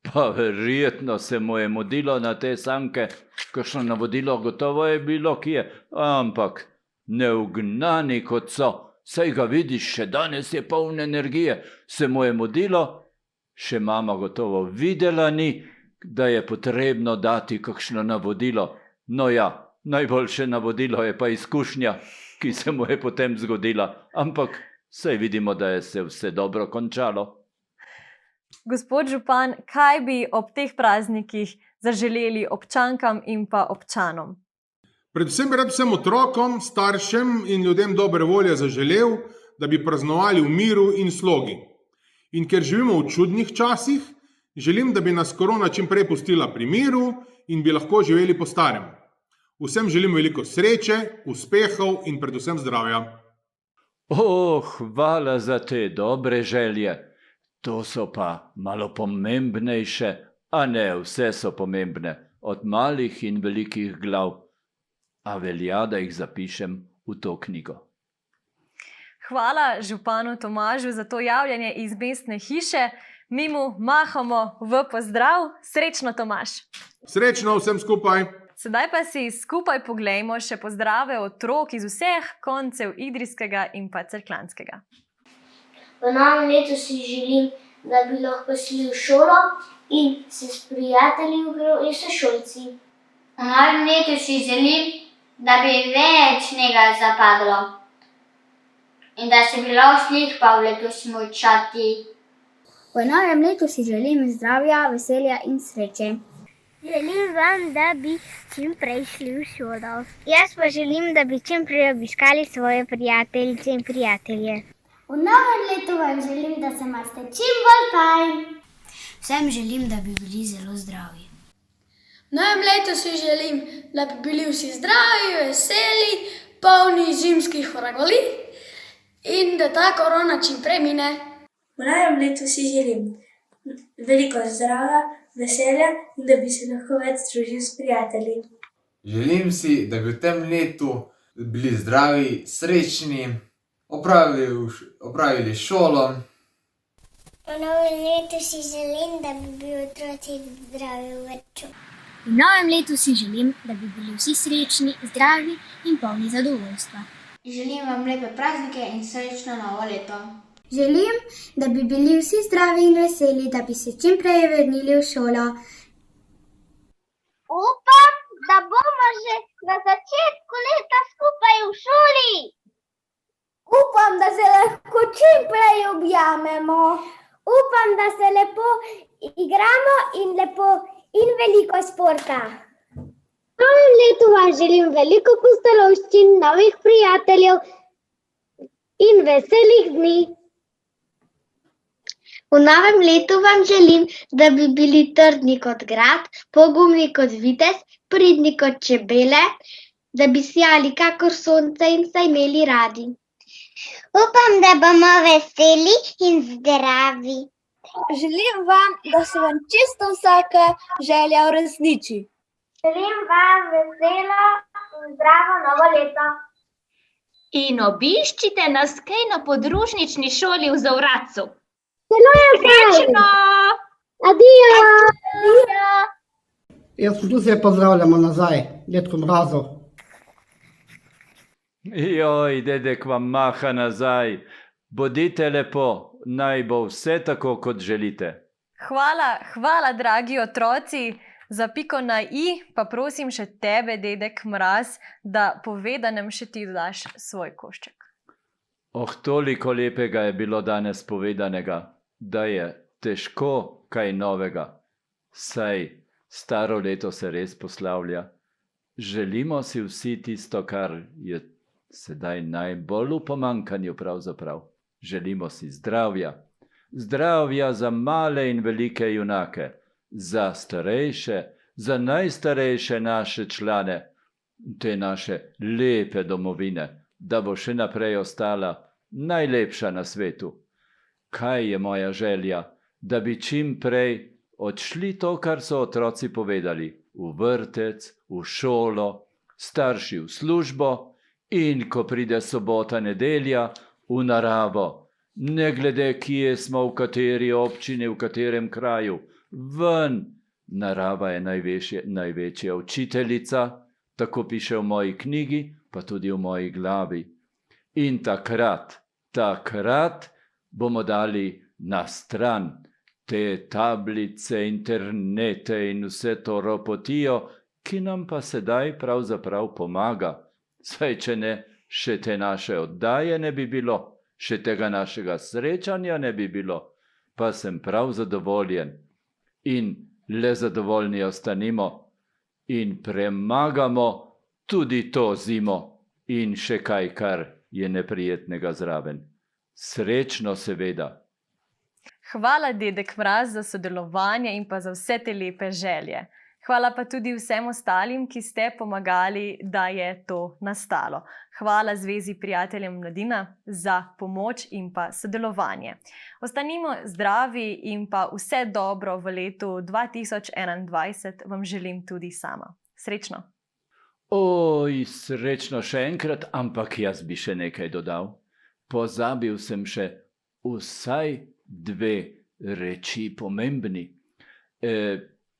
pa verjetno se mu je mudilo na te sanke. Kakšno navodilo gotovo je bilo kje, ampak neugnani kot so, saj ga vidiš, še danes je poln energije, se mu je mudilo, še mama gotovo videla ni, da je potrebno dati kakšno navodilo. No ja, najboljše navodilo je pa izkušnja, ki se mu je potem zgodila, ampak saj vidimo, da je se vse dobro končalo. Gospod župan, kaj bi ob teh praznikih zaželeli občankam in pa občanom? Predvsem bi rad vsem otrokom, staršem in ljudem dobre volje zaželel, da bi praznovali v miru in slogi. In ker živimo v čudnih časih, želim, da bi nas korona čim prej pustila pri miru in bi lahko živeli po starem. Vsem želim veliko sreče, uspehov in predvsem zdravja. Hvala za te dobre želje. To so pa malo pomembnejše, a ne, vse so pomembne, od malih in velikih glav. A velja, da jih zapišem v to knjigo. Hvala županu Tomažu za to javljanje iz mestne hiše. Mi mu mahamo v pozdrav. Srečno, Tomaž. Srečno vsem skupaj! Sedaj pa si skupaj poglejmo še pozdrave otrok iz vseh koncev Idrijskega in pa Cerkljanskega. V novem letu si želim, da bi lahko šli v šolo in se s prijatelji igral in sošolci. V novem letu si želim, da bi več snega zapadlo in da se bi lahko šli pa v letu smučati. V novem letu si želim zdravja, veselja in sreče. Želim vam, da bi čim prej šli v šolo. Jaz pa želim, da bi čim prej obiskali svoje prijateljice in prijatelje. V novem letu vam želim, da se imate čim bolj fajn. Vsem želim, da bi bili zelo zdravi. V novem letu si želim, da bi bili vsi zdravi, veseli, polni zimskih vragoli in da ta korona čim prej mine. V novem letu si želim veliko zdravja, veselja in da bi se lahko več družil s prijatelji. Želim si, da bi v tem letu bili zdravi, srečni, opravili šolo. V novem letu si želim, da bi bili otroci zdravi v vrtcu. V novem letu si želim, da bi bili vsi srečni, zdravi in polni zadovoljstva. Želim vam lepe praznike in srečno novo leto. Želim, da bi bili vsi zdravi in veseli, da bi se čim prej vrnili v šolo. Upam, da bomo že na začetku leta skupaj v šoli. Upam, da se lahko čim prej objamemo. Upam, da se lepo igramo in veliko športa. V novem letu vam želim veliko pustolovščin, novih prijateljev in veselih dni. V novem letu vam želim, da bi bili trdni kot grad, pogumni kot vitez, pridni kot čebele, da bi sijali kakor sonce in se imeli radi. Upam, da bomo veseli in zdravi. Želim vam, da se vam čisto vsaka želja uresniči. Želim vam veselo in zdravo novo leto. In obiščite nas kaj na podružnični šoli v Zavratcu. Srečno! Adijo! Jaz sem tu se pozdravljamo nazaj, Dedko Mrazu. Joj, dedek vam maha nazaj. Bodite lepo, naj bo vse tako, kot želite. Hvala, dragi otroci. Za piko na i pa prosim še tebe, dedek Mraz, da pove, da nam še ti daš svoj košček. Toliko lepega je bilo danes povedanega, da je težko kaj novega. Saj staro leto se res poslavlja. Želimo si vsi tisto, kar je sedaj najbolj v pomanjkanju pravzaprav. Želimo si zdravja. Zdravja za male in velike junake, za starejše, za najstarejše naše člane, te naše lepe domovine, da bo še naprej ostala najlepša na svetu. Kaj je moja želja? Da bi čim prej odšli to, kar so otroci povedali, v vrtec, v šolo, starši v službo in ko pride sobota, nedelja, v naravo. Ne glede, kje smo, v kateri občini, v katerem kraju, ven. Narava je največja učiteljica, tako piše v moji knjigi, pa tudi v moji glavi. In takrat bomo dali na stran te tablice, internete in vse to ropotijo, ki nam pa sedaj pravzaprav pomaga. Saj, če ne, še te naše oddaje ne bi bilo, še tega našega srečanja ne bi bilo, pa sem prav zadovoljen. In le zadovoljni ostanimo in premagamo tudi to zimo in še kaj, kar je neprijetnega zraven. Srečno seveda. Hvala, dedek Mraz, za sodelovanje in pa za vse te lepe želje. Hvala pa tudi vsem ostalim, ki ste pomagali, da je to nastalo. Hvala Zvezi prijateljem mladina za pomoč in pa sodelovanje. Ostanimo zdravi in pa vse dobro v letu 2021 vam želim tudi sama. Srečno! Oj, srečno še enkrat, ampak jaz bi še nekaj dodal. Pozabil sem še vsaj 2 reči pomembni.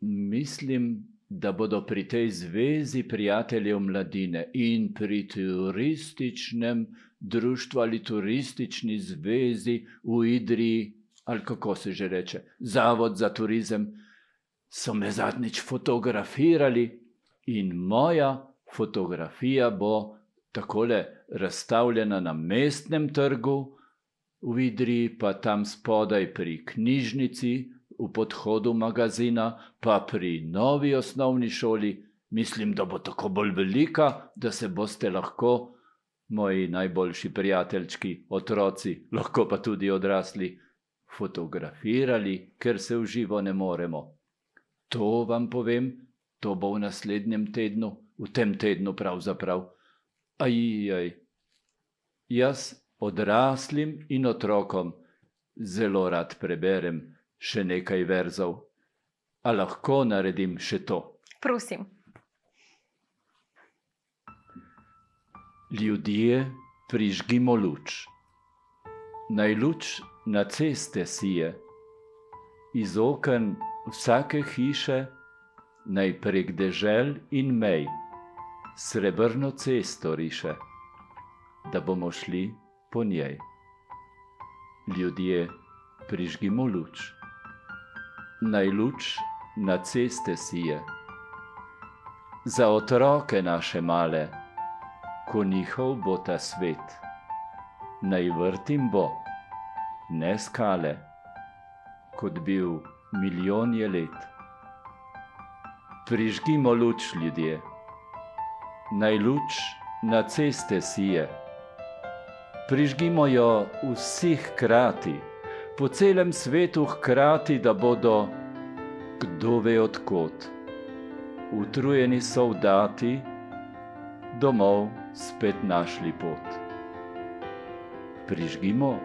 Mislim, da bodo pri tej zvezi prijateljev mladine in pri turističnem društvu ali turistični zvezi v Idriji, ali kako se že reče, Zavod za turizem, so me zadnjič fotografirali in moja fotografija bo takole razstavljena na Mestnem trgu v Idriji, pa tam spodaj pri knjižnici, v podhodu magazina, pa pri novi osnovni šoli. Mislim, da bo tako bolj velika, da se boste lahko, moji najboljši prijateljčki, otroci, lahko pa tudi odrasli, fotografirali, ker se v živo ne moremo. To vam povem, to bo v naslednjem tednu, v tem tednu pravzaprav. Jaz odraslim in otrokom zelo rad preberem še nekaj verzov. A lahko naredim še to? Prosim. Ljudje, prižgimo luč. Naj luč na ceste sije, iz oken vsake hiše, naj prek dežel in mej srebrno cesto riše, da bomo šli po njej. Ljudje, prižgimo luč. Naj luč na ceste sije, za otroke naše male, ko njihov bo ta svet. Naj vrtim bo, ne skale, kot bil milijonje let. Prižgimo luč, ljudje. Naj luč na ceste sije. Prižgimo jo vsi hkrati, po celem svetu hkrati, da bodo, kdo ve od kod, utrujeni soldati domov spet našli pot. Prižgimo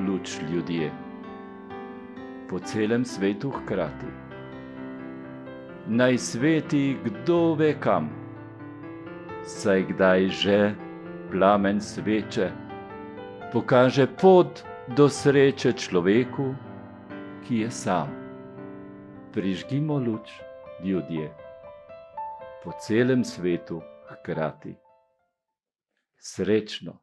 luč, ljudje, po celem svetu hkrati. Naj sveti kdo ve kam, saj kdaj že plamen sveče pokaže pot do sreče človeku, ki je sam. Prižgimo luč, ljudje, po celem svetu hkrati. Srečno!